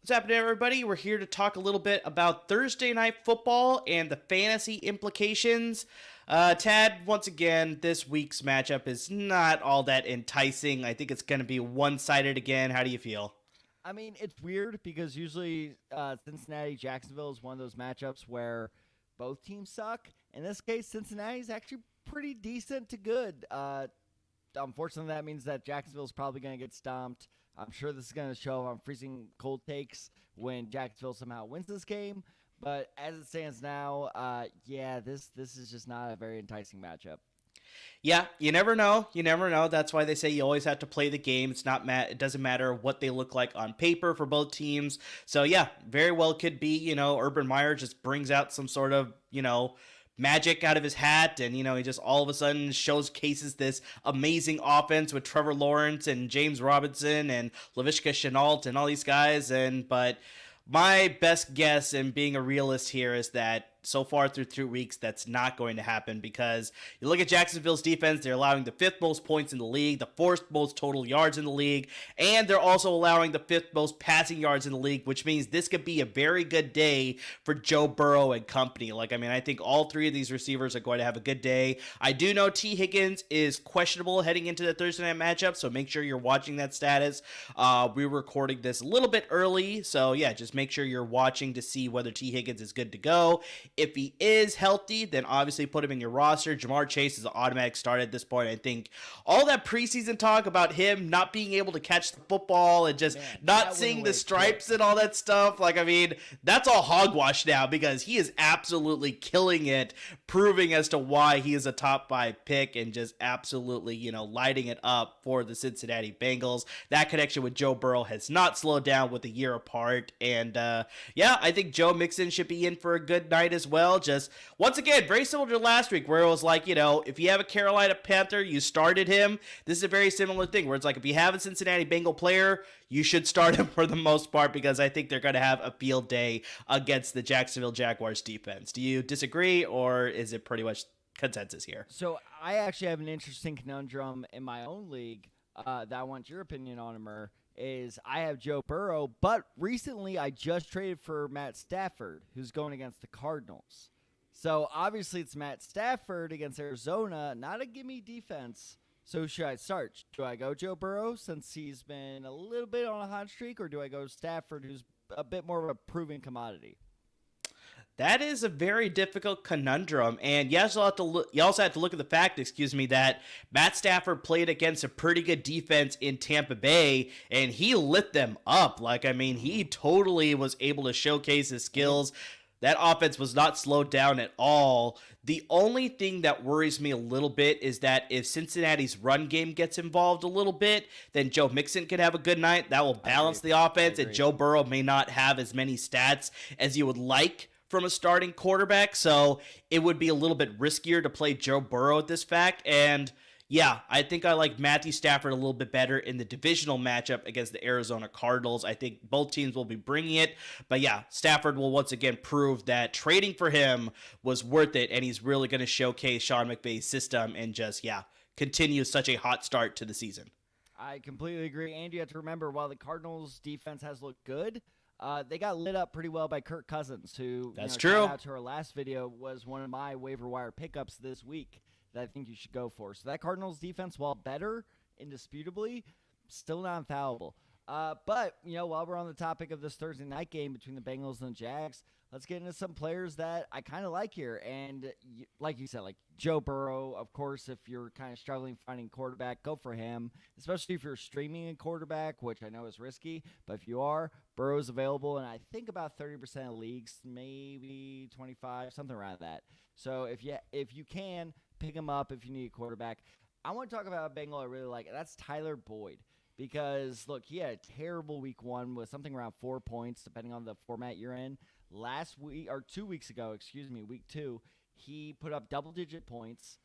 What's happening, everybody? We're here to talk a little bit about Thursday Night Football and the fantasy implications. Tad, once again, this week's matchup is not all that enticing. I think it's going to be one-sided again. How do you feel? I mean, it's weird because usually Cincinnati Jacksonville is one of those matchups where both teams suck. In this case, Cincinnati is actually pretty decent to good. Unfortunately, that means that Jacksonville is probably going to get stomped. I'm sure this is going to show on freezing cold takes when Jacksonville somehow wins this game. But as it stands now, this is just not a very enticing matchup. Yeah, you never know. You never know. That's why they say you always have to play the game. It doesn't matter what they look like on paper for both teams. So yeah, very well could be, Urban Meyer just brings out some sort of, magic out of his hat, and he just all of a sudden showcases this amazing offense with Trevor Lawrence and James Robinson and Laviska Shenault and all these guys. But my best guess, and being a realist here, is that so far through 2 weeks, that's not going to happen, because you look at Jacksonville's defense, they're allowing the fifth most points in the league, the fourth most total yards in the league, and they're also allowing the fifth most passing yards in the league, which means this could be a very good day for Joe Burrow and company. I think all three of these receivers are going to have a good day. I do know T. Higgins is questionable heading into the Thursday night matchup, so make sure you're watching that status. We're recording this a little bit early, so yeah, just make sure you're watching to see whether T. Higgins is good to go. If he is healthy, then obviously put him in your roster. Jamar Chase is an automatic start at this point. I think all that preseason talk about him not being able to catch the football and just not seeing the stripes and all that stuff, that's all hogwash now, because he is absolutely killing it, proving as to why he is a top 5 pick and just absolutely, lighting it up for the Cincinnati Bengals. That connection with Joe Burrow has not slowed down with a year apart. And I think Joe Mixon should be in for a good night as well. Just once again, very similar to last week, where it was like, if you have a Carolina Panther, you started him. This is a very similar thing where it's like, if you have a Cincinnati Bengal player, you should start him for the most part, because I think they're going to have a field day against the Jacksonville Jaguars defense. Do you disagree, or is it pretty much consensus here? So I actually have an interesting conundrum in my own league that I want your opinion on, Amir. Is I have Joe Burrow, but recently I just traded for Matt Stafford, who's going against the Cardinals. So obviously it's Matt Stafford against Arizona, not a gimme defense. So should I start? Do I go Joe Burrow since he's been a little bit on a hot streak, or do I go Stafford, who's a bit more of a proven commodity? That is a very difficult conundrum, and you also have to look at the fact, that Matt Stafford played against a pretty good defense in Tampa Bay, and he lit them up. He totally was able to showcase his skills. That offense was not slowed down at all. The only thing that worries me a little bit is that if Cincinnati's run game gets involved a little bit, then Joe Mixon could have a good night. That will balance the offense, and Joe Burrow may not have as many stats as you would like from a starting quarterback, so it would be a little bit riskier to play Joe Burrow at this fact. And yeah, I think I like Matthew Stafford a little bit better in the divisional matchup against the Arizona Cardinals. I think both teams will be bringing it, but yeah, Stafford will once again prove that trading for him was worth it, and he's really going to showcase Sean McVay's system and just, continue such a hot start to the season. I completely agree, and you have to remember, while the Cardinals defense has looked good, they got lit up pretty well by Kirk Cousins, who, That's true. true. Out to our last video, was one of my waiver wire pickups this week that I think you should go for. So that Cardinals defense, while better, indisputably, still not infallible. But while we're on the topic of this Thursday night game between the Bengals and the Jags, let's get into some players that I kind of like here. And like you said, like Joe Burrow, of course, if you're kind of struggling finding quarterback, go for him, especially if you're streaming a quarterback, which I know is risky. But if you are, Burrow's available, and I think about 30% of leagues, maybe 25, something around that. So if you can, pick him up if you need a quarterback. I want to talk about a Bengal I really like, and that's Tyler Boyd. Because, look, he had a terrible week 1 with something around 4 points, depending on the format you're in. Last week, or 2 weeks ago, week 2, he put up double-digit points.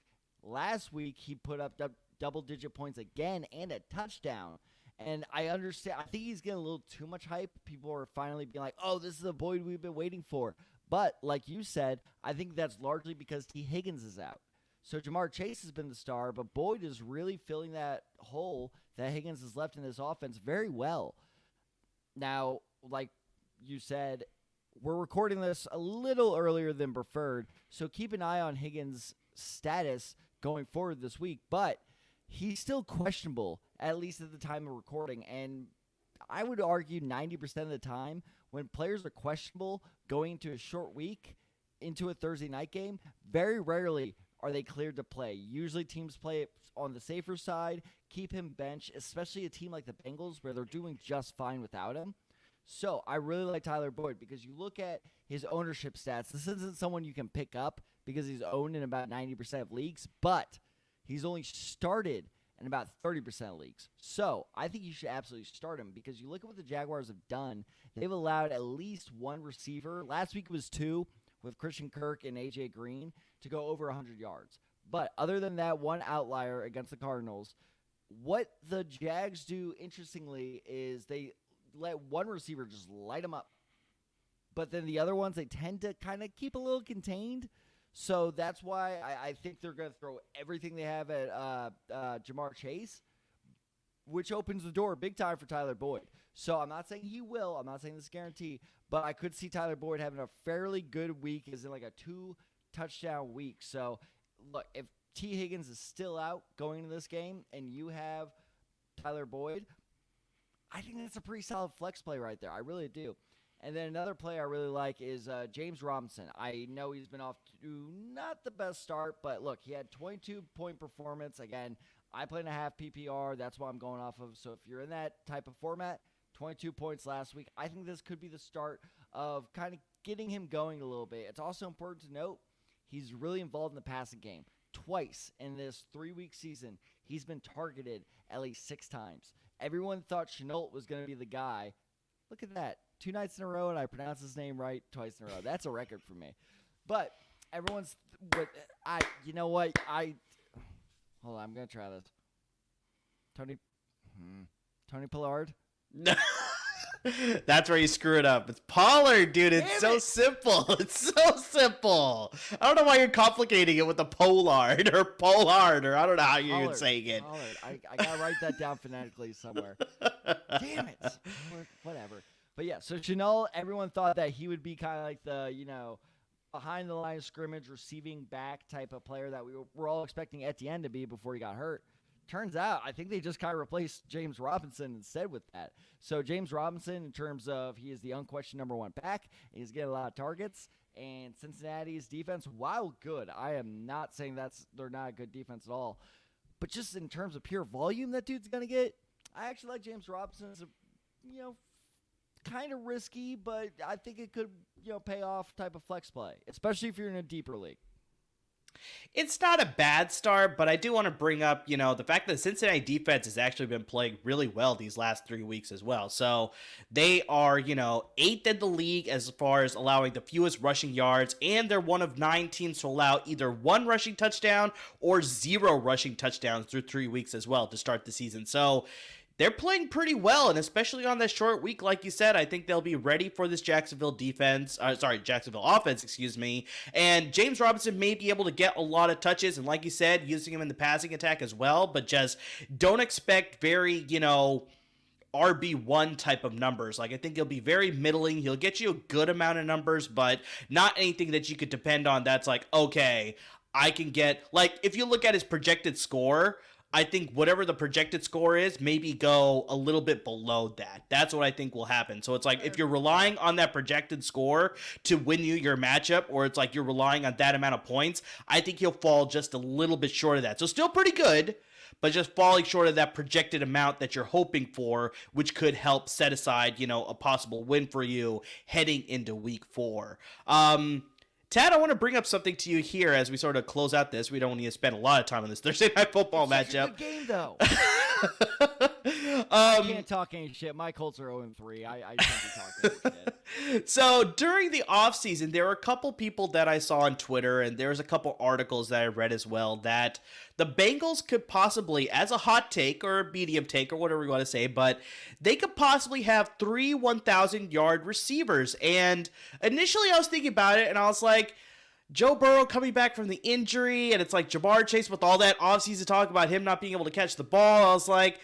Last week, he put up double-digit points again and a touchdown. And I understand. I think he's getting a little too much hype. People are finally being like, oh, this is the Boyd we've been waiting for. But, like you said, I think that's largely because T. Higgins is out. So Jamar Chase has been the star, but Boyd is really filling that hole that Higgins has left in this offense very well. Now, like you said, we're recording this a little earlier than preferred, so keep an eye on Higgins' status going forward this week. But he's still questionable, at least at the time of recording. And I would argue 90% of the time, when players are questionable going into a short week, into a Thursday night game, very rarely are they cleared to play. Usually teams play it on the safer side, keep him bench, especially a team like the Bengals where they're doing just fine without him. So I really like Tyler Boyd because you look at his ownership stats. This isn't someone you can pick up because he's owned in about 90% of leagues, but he's only started in about 30% of leagues. So I think you should absolutely start him because you look at what the Jaguars have done. They've allowed at least one receiver. Last week it was two with Christian Kirk and A.J. Green to go over 100 yards. But other than that one outlier against the Cardinals, what the Jags do, interestingly, is they let one receiver just light them up. But then the other ones, they tend to kind of keep a little contained. So that's why I think they're going to throw everything they have at Jamar Chase, which opens the door big time for Tyler Boyd. So I'm not saying he will. I'm not saying this is a guarantee. But I could see Tyler Boyd having a fairly good week, as in like a 2-touchdown week. So, look, if T. Higgins is still out going into this game and you have Tyler Boyd, I think that's a pretty solid flex play right there. I really do. And then another play I really like is James Robinson. I know he's been off to not the best start, but look, he had 22-point performance. Again, I play in a half PPR. That's what I'm going off of. So if you're in that type of format, 22 points last week, I think this could be the start of kind of getting him going a little bit. It's also important to note he's really involved in the passing game. Twice in this 3-week season, he's been targeted at least 6 times. Everyone thought Shenault was going to be the guy. Look at that. 2 nights in a row, and I pronounced his name right twice in a row. That's a record for me. But everyone's – you know what? Hold on. I'm going to try this. Tony Pollard? No. That's where you screw it up. It's Pollard, dude. It's so simple. It's so simple. I don't know why you're complicating it with the Pollard or Pollard or I don't know how you're saying it. Pollard. I got to write that down phonetically somewhere. Damn it. Whatever. But yeah, so Shenault, everyone thought that he would be kind of like the, behind the line of scrimmage, receiving back type of player that we were all expecting Etienne to be before he got hurt. Turns out, I think they just kind of replaced James Robinson instead with that. So James Robinson, in terms of he is the unquestioned number 1 back, and he's getting a lot of targets. And Cincinnati's defense, while good, I am not saying they're not a good defense at all. But just in terms of pure volume that dude's going to get, I actually like James Robinson as a, kind of risky, but I think it could, pay off type of flex play, especially if you're in a deeper league. It's not a bad start, but I do want to bring up, the fact that the Cincinnati defense has actually been playing really well these last 3 weeks as well. So they are, 8th in the league as far as allowing the fewest rushing yards, and they're one of 9 teams to allow either 1 rushing touchdown or 0 rushing touchdowns through 3 weeks as well to start the season. So they're playing pretty well, and especially on this short week, like you said, I think they'll be ready for this Jacksonville offense, and James Robinson may be able to get a lot of touches, and like you said, using him in the passing attack as well, but just don't expect very, RB1 type of numbers. Like, I think he'll be very middling. He'll get you a good amount of numbers, but not anything that you could depend on that's like, okay, I can get, like, if you look at his projected score, I think whatever the projected score is, maybe go a little bit below that. That's what I think will happen. So it's like if you're relying on that projected score to win you your matchup, or it's like you're relying on that amount of points, I think he'll fall just a little bit short of that. So still pretty good, but just falling short of that projected amount that you're hoping for, which could help set aside, a possible win for you heading into week 4. Tad, I want to bring up something to you here as we sort of close out this. We don't need to spend a lot of time on this Thursday Night Football matchup. It's a good game, though. I can't talk any shit. My Colts are 0-3. I can't be talking any shit. So during the offseason, there were a couple people that I saw on Twitter, and there was a couple articles that I read as well, that the Bengals could possibly, as a hot take or a medium take or whatever you want to say, but they could possibly have 3 1,000-yard receivers. And initially I was thinking about it, and I was like, Joe Burrow coming back from the injury, and it's like Jamar Chase with all that offseason talk about him not being able to catch the ball. I was like,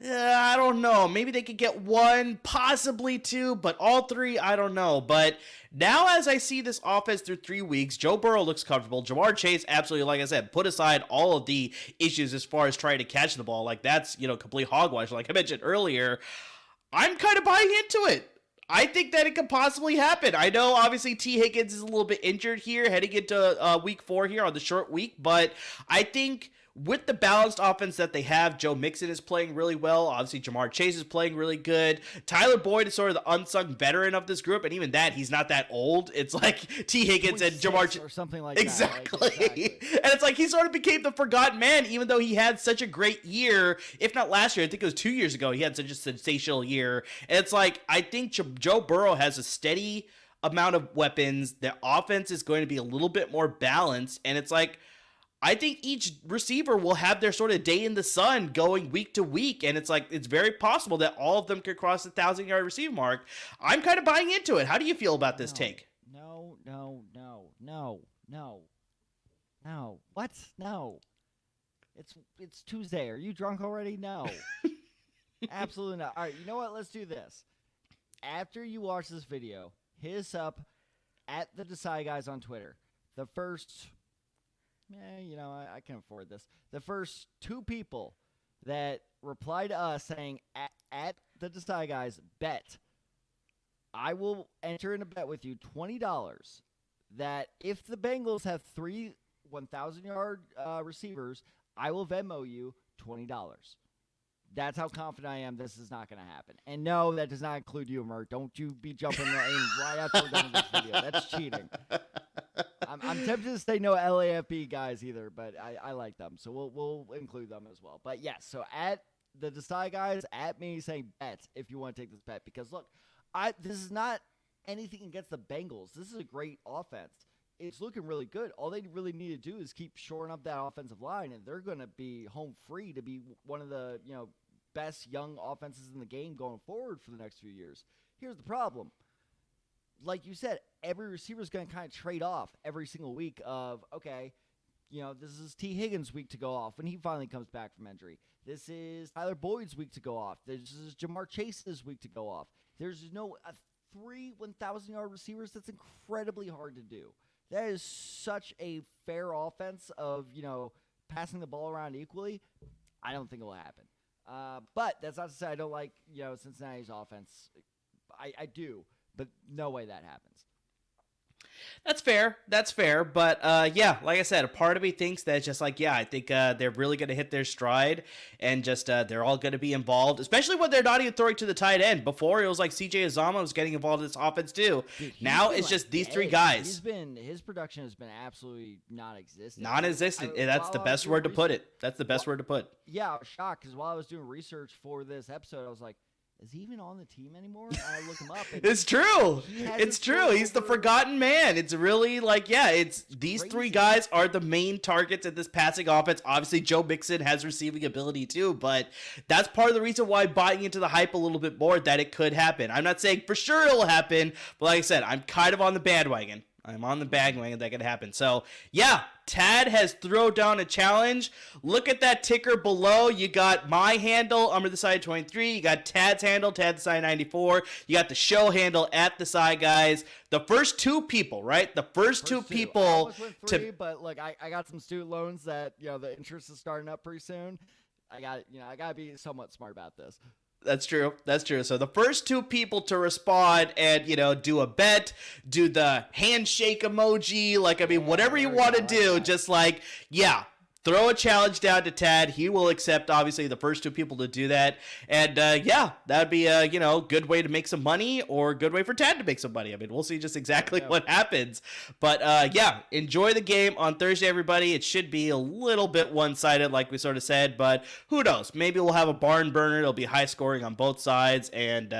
I don't know. Maybe they could get one, possibly two, but all three, I don't know. But now, as I see this offense through 3 weeks, Joe Burrow looks comfortable. Jamar Chase, absolutely, like I said, put aside all of the issues as far as trying to catch the ball. Like, that's, complete hogwash. Like I mentioned earlier, I'm kind of buying into it. I think that it could possibly happen. I know, obviously, T. Higgins is a little bit injured here, heading into week 4 here on the short week, but I think with the balanced offense that they have, Joe Mixon is playing really well. Obviously, Jamar Chase is playing really good. Tyler Boyd is sort of the unsung veteran of this group, and even that, he's not that old. It's like T. Higgins and Jamar Chase. Or something like exactly. that. Exactly. And it's like he sort of became the forgotten man, even though he had such a great year. If not last year, I think it was 2 years ago, he had such a sensational year. And it's like, I think Joe Burrow has a steady amount of weapons. The offense is going to be a little bit more balanced, and it's like, I think each receiver will have their sort of day in the sun going week to week, and it's like it's very possible that all of them could cross the 1,000-yard receiving mark. I'm kind of buying into it. How do you feel about this take? No. What? No. It's Tuesday. Are you drunk already? No. Absolutely not. All right, you know what? Let's do this. After you watch this video, hit us up at the Decide Guys on Twitter. The first... I can afford this. The first 2 people that reply to us saying, at the Decide Guys, bet, I will enter in a bet with you $20 that if the Bengals have 3 1,000-yard receivers, I will Venmo you $20. That's how confident I am this is not going to happen. And no, that does not include you, Mert. Don't you be jumping right after we're done with this video. That's cheating. I'm tempted to say no LAFB guys either, but I like them, so we'll include them as well. But yes, so at the Decide Guys, at me saying bet if you want to take this bet, because look, this is not anything against the Bengals. This is a great offense. It's looking really good. All they really need to do is keep shoring up that offensive line, and they're going to be home free to be one of the best young offenses in the game going forward for the next few years. Here's the problem. Like you said, every receiver is going to kind of trade off every single week of, okay, this is T. Higgins' week to go off when he finally comes back from injury. This is Tyler Boyd's week to go off. This is Jamar Chase's week to go off. There's no 3 1,000-yard receivers. That's incredibly hard to do. That is such a fair offense of, passing the ball around equally. I don't think it will happen. But that's not to say I don't like, Cincinnati's offense. I do. But no way that happens. That's fair. But yeah, like I said, a part of me thinks that it's just like, yeah, I think they're really going to hit their stride and just they're all going to be involved, especially when they're not even throwing to the tight end. Before, it was like CJ Uzomah was getting involved in this offense too. Dude, now it's just these 3 guys. His production has been absolutely non-existent. Non-existent. That's the best word to put it. That's the best word to put. Yeah, I was shocked because while I was doing research for this episode, I was like, is he even on the team anymore? And I look him up. It's true. It's true. He's the forgotten man. It's really like, yeah, it's these crazy. 3 guys are the main targets in this passing offense. Obviously, Joe Mixon has receiving ability too, but that's part of the reason why I'm buying into the hype a little bit more that it could happen. I'm not saying for sure it will happen, but like I said, I'm kind of on the bandwagon. I'm on the bandwagon that could happen. So, yeah, Tad has thrown down a challenge. Look at that ticker below. You got my handle, Under the Side 23. You got Tad's handle, Tad the Side 94. You got the show handle at the Side Guys. The first 2 people, right? The first two people. I almost went 3, but look, I got some student loans that the interest is starting up pretty soon. I got to be somewhat smart about this. That's true. So the first 2 people to respond and, do a bet, do the handshake emoji, whatever you want to do, just like, yeah, throw a challenge down to Tad. He will accept, obviously, the first 2 people to do that. And, yeah, that'd be a, good way to make some money or a good way for Tad to make some money. I mean, we'll see just exactly what happens. But, yeah, enjoy the game on Thursday, everybody. It should be a little bit one-sided, like we sort of said, but who knows? Maybe we'll have a barn burner. It'll be high scoring on both sides. And,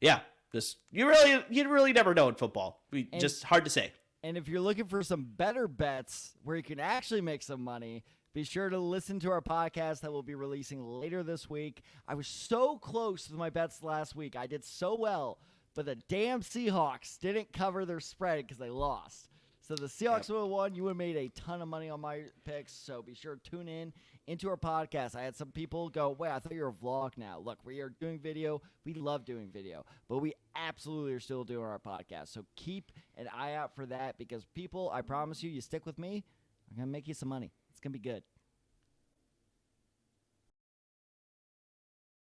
yeah, just you really never know in football. Just hard to say. And if you're looking for some better bets where you can actually make some money, be sure to listen to our podcast that we'll be releasing later this week. I was so close with my bets last week. I did so well, but the damn Seahawks didn't cover their spread because they lost. So the Seahawks would have won. You would have made a ton of money on my picks, so be sure to tune in into our podcast. I had some people go, wait, I thought you were a vlog now. Look, we are doing video. We love doing video, but we absolutely are still doing our podcast. So keep an eye out for that because people, I promise you, you stick with me, I'm going to make you some money. It's going to be good.